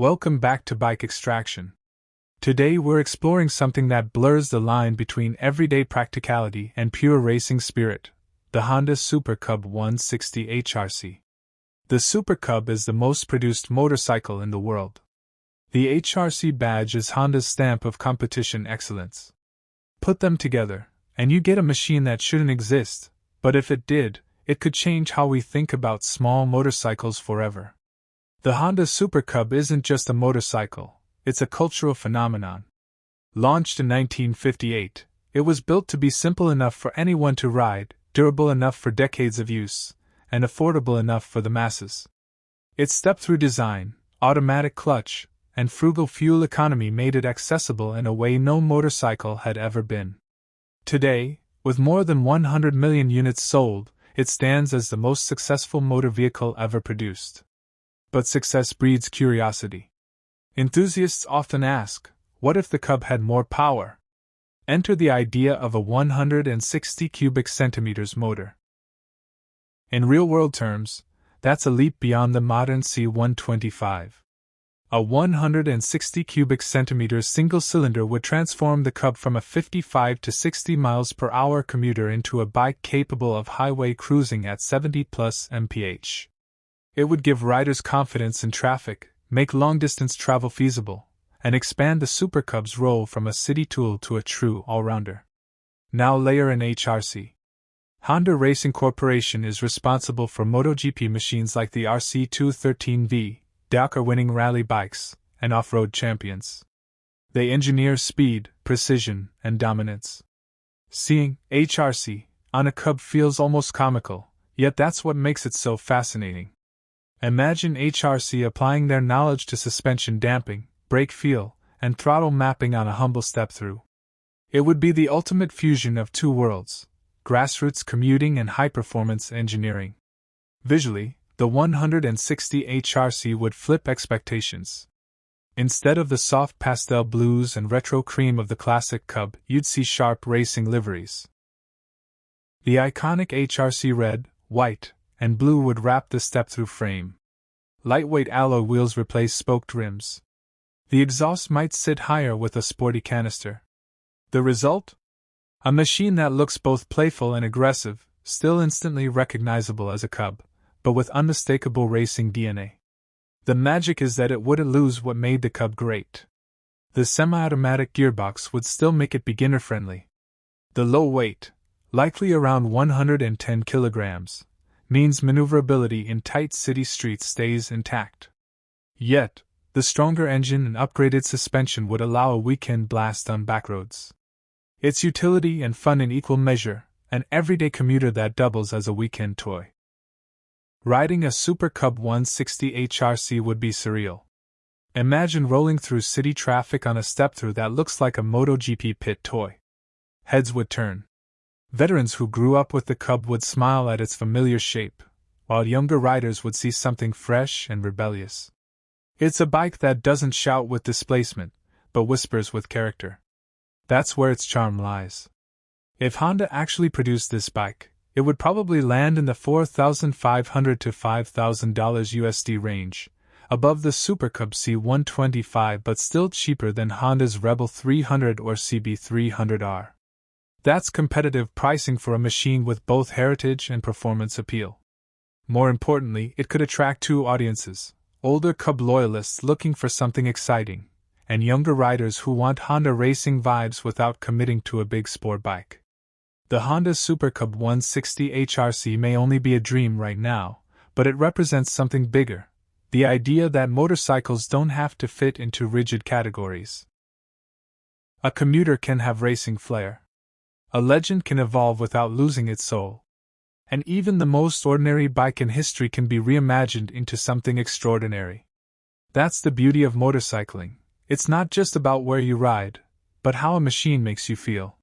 Welcome back to Bike Extraction. Today we're exploring something that blurs the line between everyday practicality and pure racing spirit, the Honda Super Cub 160 HRC. The Super Cub is the most produced motorcycle in the world. The HRC badge is Honda's stamp of competition excellence. Put them together, and you get a machine that shouldn't exist, but if it did, it could change how we think about small motorcycles forever. The Honda Super Cub isn't just a motorcycle, it's a cultural phenomenon. Launched in 1958, it was built to be simple enough for anyone to ride, durable enough for decades of use, and affordable enough for the masses. Its step-through design, automatic clutch, and frugal fuel economy made it accessible in a way no motorcycle had ever been. Today, with more than 100 million units sold, it stands as the most successful motor vehicle ever produced. But success breeds curiosity. Enthusiasts often ask, what if the Cub had more power? Enter the idea of a 160 cubic centimeters motor. In real-world terms, that's a leap beyond the modern C125. A 160 cubic centimeters single-cylinder would transform the Cub from a 55 to 60 miles per hour commuter into a bike capable of highway cruising at 70+ mph. It would give riders confidence in traffic, make long-distance travel feasible, and expand the Super Cub's role from a city tool to a true all-rounder. Now layer in HRC. Honda Racing Corporation is responsible for MotoGP machines like the RC213V, Dakar-winning rally bikes, and off-road champions. They engineer speed, precision, and dominance. Seeing HRC on a Cub feels almost comical, yet that's what makes it so fascinating. Imagine HRC applying their knowledge to suspension damping, brake feel, and throttle mapping on a humble step-through. It would be the ultimate fusion of two worlds, grassroots commuting and high-performance engineering. Visually, the 160 HRC would flip expectations. Instead of the soft pastel blues and retro cream of the classic Cub, you'd see sharp racing liveries. The iconic HRC red, white, and blue would wrap the step-through frame. Lightweight alloy wheels replace spoked rims. The exhaust might sit higher with a sporty canister. The result? A machine that looks both playful and aggressive, still instantly recognizable as a Cub, but with unmistakable racing DNA. The magic is that it wouldn't lose what made the Cub great. The semi-automatic gearbox would still make it beginner-friendly. The low weight, likely around 110 kilograms, means maneuverability in tight city streets stays intact. Yet, the stronger engine and upgraded suspension would allow a weekend blast on backroads. It's utility and fun in equal measure, an everyday commuter that doubles as a weekend toy. Riding a Super Cub 160 HRC would be surreal. Imagine rolling through city traffic on a step-through that looks like a MotoGP pit toy. Heads would turn. Veterans who grew up with the Cub would smile at its familiar shape, while younger riders would see something fresh and rebellious. It's a bike that doesn't shout with displacement, but whispers with character. That's where its charm lies. If Honda actually produced this bike, it would probably land in the $4,500 to $5,000 USD range, above the Super Cub C125 but still cheaper than Honda's Rebel 300 or CB300R. That's competitive pricing for a machine with both heritage and performance appeal. More importantly, it could attract two audiences: older Cub loyalists looking for something exciting, and younger riders who want Honda racing vibes without committing to a big sport bike. The Honda Super Cub 160 HRC may only be a dream right now, but it represents something bigger: the idea that motorcycles don't have to fit into rigid categories. A commuter can have racing flair. A legend can evolve without losing its soul. And even the most ordinary bike in history can be reimagined into something extraordinary. That's the beauty of motorcycling. It's not just about where you ride, but how a machine makes you feel.